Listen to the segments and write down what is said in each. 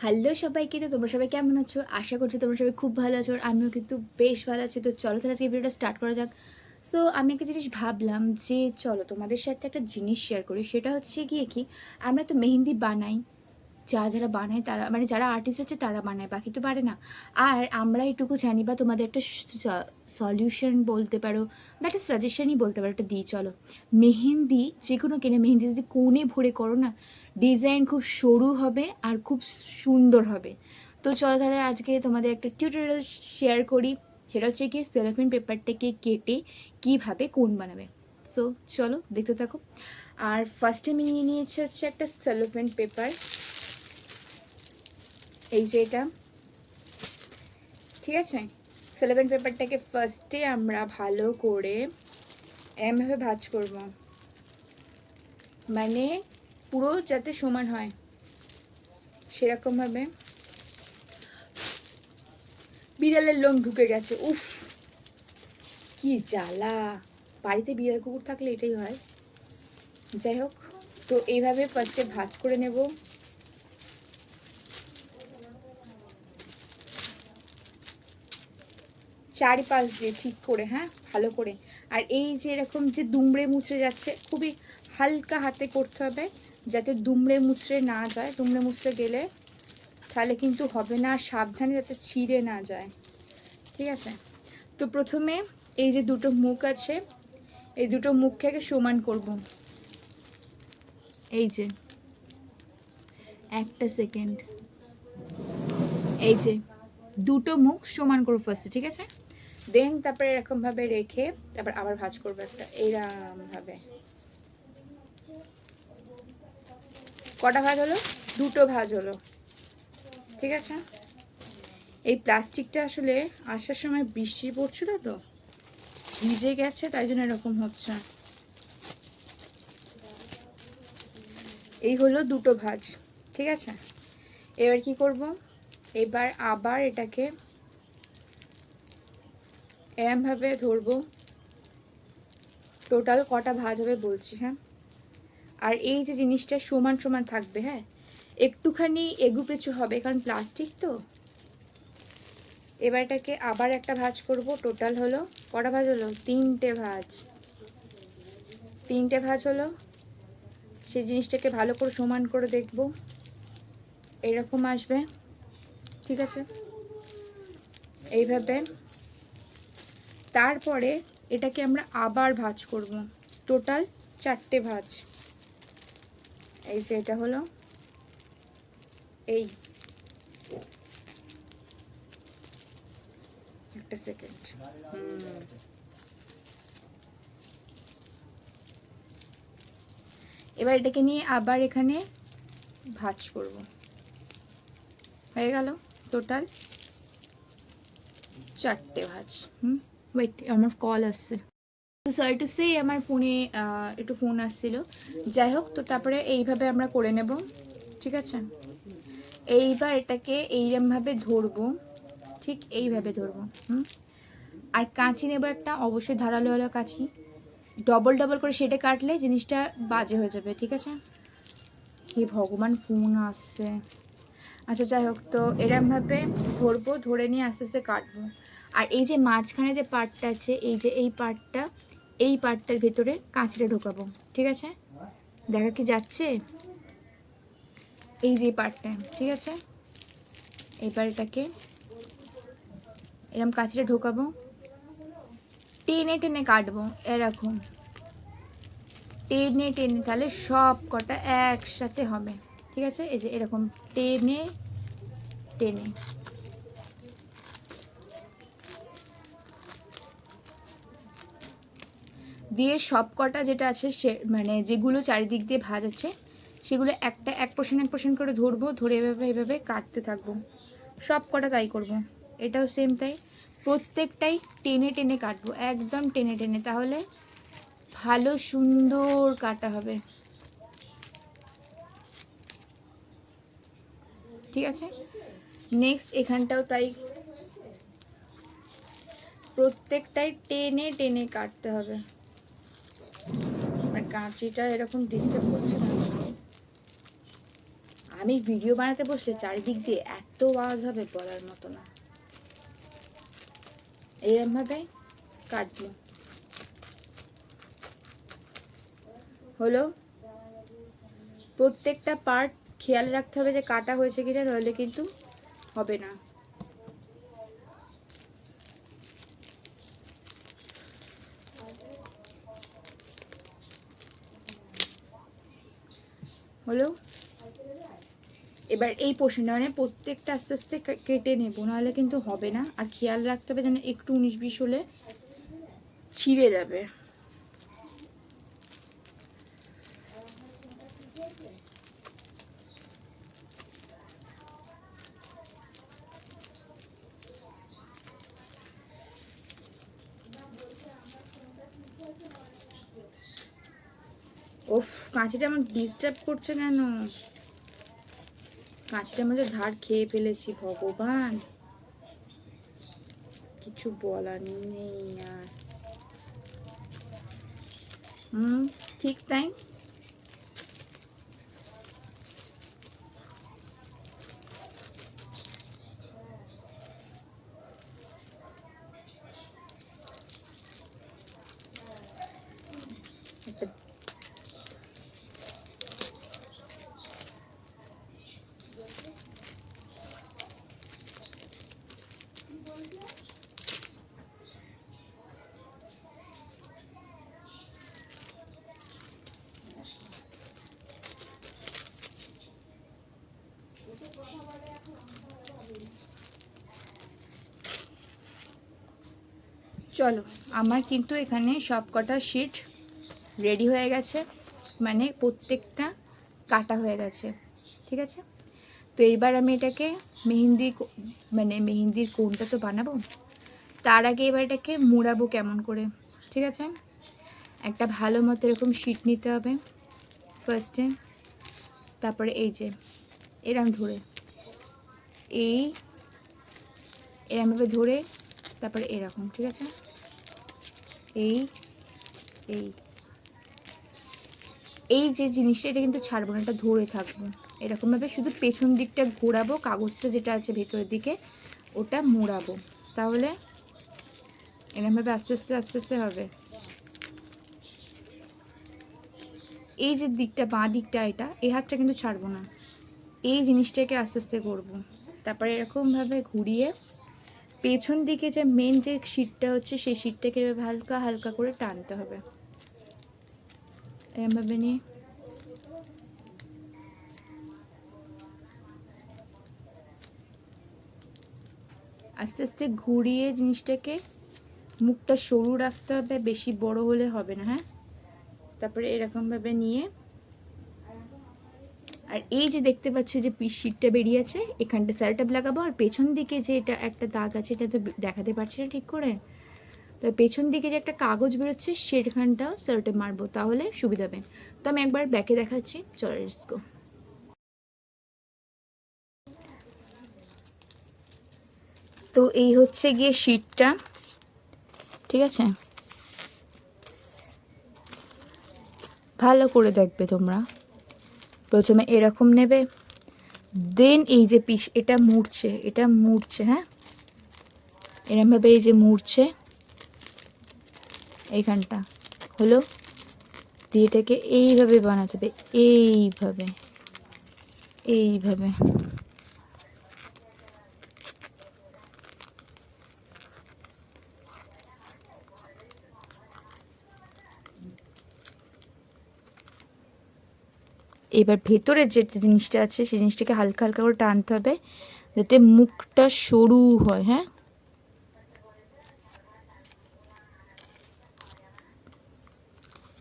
Hello সবাইকে, তো তোমরা সবাই কেমন আছো? আশা করছি তোমরা সবাই খুব ভালো আছো, আর আমিও কিন্তু বেশ ভালো আছি। তো চলো তাহলে আজকে ভিডিওটা স্টার্ট করা যাক। সো আমি একটা জিনিস ভাবলাম যে চলো তোমাদের সাথে একটা জিনিস শেয়ার করি। সেটা হচ্ছে গিয়ে কি, আমরা তো মেহেন্দি বানাই, যারা যারা বানায় তারা, মানে যারা আর্টিস্ট আছে তারা বানায়, বাকি তো পারে না। আর আমরা এটুকু জানি, বা তোমাদের একটা সলিউশন বলতে পারো বা একটা সাজেশনই বলতে পারো, একটা দিই চলো। মেহেন্দি যে কোনো কিনে মেহেন্দি যদি কোণে ভরে করো না, ডিজাইন খুব সরু হবে আর খুব সুন্দর হবে। তো চলো তাহলে আজকে তোমাদের একটা টিউটোরিয়াল শেয়ার করি। সেটা হচ্ছে কি, সেলোফেন পেপারটাকে কেটে কীভাবে কোণ বানাবে। সো চলো দেখতে থাকো। আর ফার্স্টে আমি নিয়ে নিয়েছি হচ্ছে একটা সেলোফেন পেপার, এই যে এটা, ঠিক আছে। সেলোফেন পেপারটাকে ফার্স্টে আমরা ভালো করে এমভাবে ভাঁজ করব, মানে পুরো যাতে সমান হয় সেরকমভাবে। বিড়ালের লোম ঢুকে গেছে, উফ কি জ্বালা! বাড়িতে বিড়াল কুকুর থাকলে এটাই হয়। যাই হোক, তো এইভাবে ফার্স্টে ভাঁজ করে নেব। চারিপাশ দিয়ে ঠিক করে, হ্যাঁ, ভালো করে। আর এই যে এরকম যে দুমড়ে মুচড়ে যাচ্ছে, খুবই হালকা হাতে করতে হবে, যাতে দুমড়ে মুচড়ে না যায়। দুমড়ে মুচড়ে গেলে তাহলে কিন্তু হবে না। সাবধানে যাতে ছিঁড়ে না যায়, ঠিক আছে। তো প্রথমে এই যে দুটো মুখ আছে, এই দুটো মুখকে সমান করব। এই যে একটা সেকেন্ড, এই যে দুটো মুখ সমান করবো ফার্স্টে, ঠিক আছে। দেন তারপরে এরকমভাবে রেখে তারপর আবার ভাঁজ করবো একটা, এইরকমভাবে। কটা ভাঁজ হলো? দুটো ভাঁজ হলো, ঠিক আছে। এই প্লাস্টিকটা আসলে আসার সময় বৃষ্টি পড়ছিল তো ভিজে গেছে, তাই জন্য এরকম হচ্ছে। এই হলো দুটো ভাঁজ, ঠিক আছে। এবার কি করব, এবার আবার এটাকে এরমভাবে ধরবো। টোটাল কটা ভাঁজ হবে বলছি, হ্যাঁ। আর এই যে জিনিসটা সমান সমান থাকবে, হ্যাঁ, একটুখানি এগুপেছু হবে কারণ প্লাস্টিক তো। এবার এটাকে আবার একটা ভাঁজ করব। টোটাল হলো কটা ভাঁজ হলো? তিনটে ভাঁজ। তিনটে ভাঁজ হলো। সেই জিনিসটাকে ভালো করে সমান করে দেখব, এরকম আসবে, ঠিক আছে, এইভাবে। তারপরে এটাকে আমরা আবার ভাঁজ করব, টোটাল চারটে ভাঁজ। এই যে এটা হলো, এই একটা সেকেন্ড, এবার এটাকে নিয়ে আবার এখানে ভাঁজ করব। হয়ে গেল টোটাল চারটে ভাঁজ। ওয়েট, আমার কল আসছে, সরি টু সে, আমার ফোনে একটু ফোন আসছিল। যাই হোক, তো তারপরে এইভাবে আমরা করে নেব, ঠিক আছে। এইবার এটাকে এইরকমভাবে ধরবো, ঠিক এইভাবে ধরবো। আর কাঁচি নেব একটা, অবশ্যই ধারালো হলো কাঁচি। ডবল ডবল করে সেটে কাটলে জিনিসটা বাজে হয়ে যাবে, ঠিক আছে। হে ভগবান, ফোন আসছে। আচ্ছা যাই হোক, তো এরমভাবে ধরবো, ধরে নিয়ে আস্তে আস্তে কাটবো। আর এই যে মাঝখানে যে পার্টটা আছে, এই যে এই পার্টটা, এই পার্টটার ভেতরে কাঁচিটা ঢোকাবো, ঠিক আছে। দেখা কি যাচ্ছে? এই যে পার্টটা, ঠিক আছে। এইবার এটাকে এরকম কাঁচিটা ঢোকাবো, টেনে টেনে কাটবো, এরকম টেনে টেনে, তাহলে সব কটা একসাথে হবে, ঠিক আছে। এই যে এরকম টেনে টেনে, দিয়ে সব কটা যেটা আছে সে, মানে যেগুলো চারিদিক দিয়ে ভাঁজ আছে সেগুলো একটা এক পোর্শন করে ধরবো, ধরে এভাবে এভাবে কাটতে থাকবো। সব কটা তাই করব। এটাও সেম তাই, প্রত্যেকটাই টেনে টেনে কাটবো, একদম টেনে টেনে, তাহলে ভালো সুন্দর কাটা হবে, ঠিক আছে। নেক্সট এখানটাও তাই, প্রত্যেকটাই টেনে টেনে কাটতে হবে। আর কাঁচিটা এরকম ডিস্টার্ব করছে না, আমি ভিডিও বানাতে বসলে চারিদিক দিয়ে এত আওয়াজ হবে বলার মতো না। এইরকমভাবে কাটবো। হলো, প্রত্যেকটা পার্ট খেয়াল রাখতে হবে যে কাটা হয়েছে কিনা, নইলে কিন্তু হবে না। হলো, এবার এই পোর্শনটা মানে প্রত্যেকটা আস্তে আস্তে কেটে নেবো, নাহলে কিন্তু হবে না। আর খেয়াল রাখতে হবে যেন একটু 19-20 হলে ছিঁড়ে যাবে। ওফ, কাঁচিটা আমার ডিস্টার্ব করছে কেন? কাঁচিটার মধ্যে ধার খেয়ে ফেলেছি, ভগবান কিছু বলার নেই আর। ঠিক তাই। চলো, আমার কিন্তু এখানে সব কটা শিট রেডি হয়ে গেছে, মানে প্রত্যেকটা কাটা হয়ে গেছে, ঠিক আছে। তো এইবার আমি এটাকে মেহেন্দির কোনটা তো বানাবো, তার আগে এবার এটাকে মুড়াবো কেমন করে, ঠিক আছে। একটা ভালো মতো এরকম শিট নিতে হবে ফার্স্টে, তারপরে এই যে এরম ধরে এরমভাবে ধরে, তারপরে এরকম, ঠিক আছে। এই এই এই যে জিনিসটা, এটা কিন্তু ছাড়বো না, এটা ধরে থাকবো এরকমভাবে। শুধু পেছন দিকটা ঘোরাবো, কাগজটা যেটা আছে ভেতরের দিকে ওটা মোড়াবো, তাহলে এরকমভাবে আস্তে আস্তে আস্তে আস্তে হবে। এই যে দিকটা, বাঁ দিকটা, এটা এই হাতটা কিন্তু ছাড়বো না, এই জিনিসটাকে আস্তে আস্তে করবো। তারপরে এরকমভাবে ঘুরিয়ে পেছন দিকে যে মেন যে শিটটা হচ্ছে, সেই শিটটাকে হালকা হালকা করে টানতে হবে, এরকমভাবে নিয়ে। আস্তে আস্তে ঘুরিয়ে জিনিসটাকে, মুখটা সরু রাখতে হবে, বেশি বড় হলে হবে না, হ্যাঁ। তারপরে এরকমভাবে নিয়ে, আর এই যে দেখতে পাচ্ছ যে শিটটা বেরিয়ে আছে, এখানটা স্যালোটেপ লাগাবো। আর পেছন দিকে যে এটা একটা দাগ আছে, এটা তো দেখাতে পারছি না ঠিক করে, তো পেছন দিকে যে একটা কাগজ বেরোচ্ছে সেখানটাও স্যালোটেপ মারবো, তাহলে সুবিধা হবে। তো আমি একবার ব্যাকে দেখাচ্ছি, চলো লেটস গো। তো এই হচ্ছে গিয়ে শিটটা, ঠিক আছে। ভালো করে দেখবে তোমরা, প্রথমে এরকম নেবে, দেন এই যে পিস এটা মুড়ছে, হ্যাঁ, এরকমভাবে এই যে মুড়ছে এইখানটা, হলো। দিয়ে এটাকে এইভাবে বানাতে হবে, এইভাবে এইভাবে। এবার ভেতরের যে জিনিসটা আছে সেই জিনিসটাকে হালকা হালকা করে টানতে হবে, যাতে মুখটা সরু হয়, হ্যাঁ।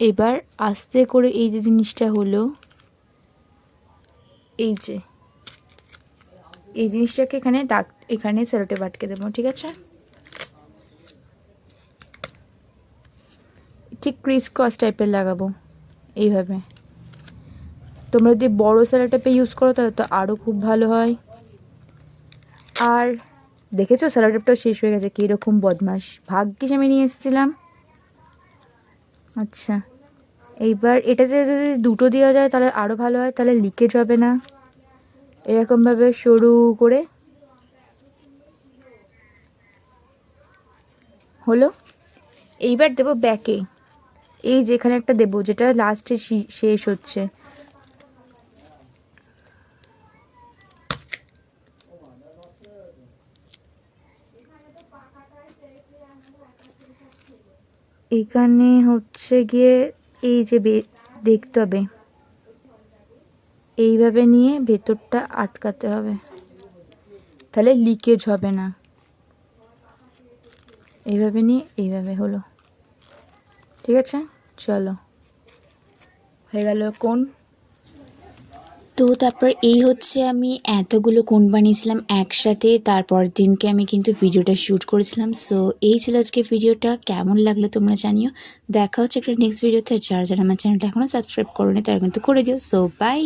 এবার আস্তে করে এই যে জিনিসটা হলো, এই যে এই জিনিসটাকে এখানে দাগ, এখানে সেলোটেপ আটকে দেবো, ঠিক আছে। ঠিক ক্রিস ক্রস টাইপের লাগাবো এইভাবে। তোমরা যদি বড়ো সেলোটেপে ইউজ করো তাহলে তো আরও খুব ভালো হয়। আর দেখেছো সেলোটেপটাও শেষ হয়ে গেছে, কীরকম বদমাস, ভাগ্যিস আমি নিয়ে এসেছিলাম। আচ্ছা, এইবার এটাতে যদি দুটো দেওয়া যায় তাহলে আরও ভালো হয়, তাহলে লিকেজ হবে না। এরকমভাবে সরু করে হলো। এইবার দেবো ব্যাকে, এই যেখানে একটা দেবো যেটা লাস্টে শেষ হচ্ছে। এখানে হচ্ছে গিয়ে এই যে দেখতে হবে, এইভাবে নিয়ে ভেতরটা আটকাতে হবে, তাহলে লিকেজ হবে না। এইভাবে নিয়ে এইভাবে হলো, ঠিক আছে। চলো, হয়ে গেল কোণ। তো তারপর এই হচ্ছে আমি এতগুলো কোণ বানিয়েছিলাম একসাথে, তারপর দিনকে আমি কিন্তু ভিডিওটা শ্যুট করেছিলাম। সো এই ছিল আজকে ভিডিওটা, কেমন লাগলো তোমরা জানিও। দেখা হচ্ছে একটা নেক্সট ভিডিওতে। যারা যারা আমার চ্যানেলটা এখনও সাবস্ক্রাইব করোনি তারা কিন্তু করে দিও। So by.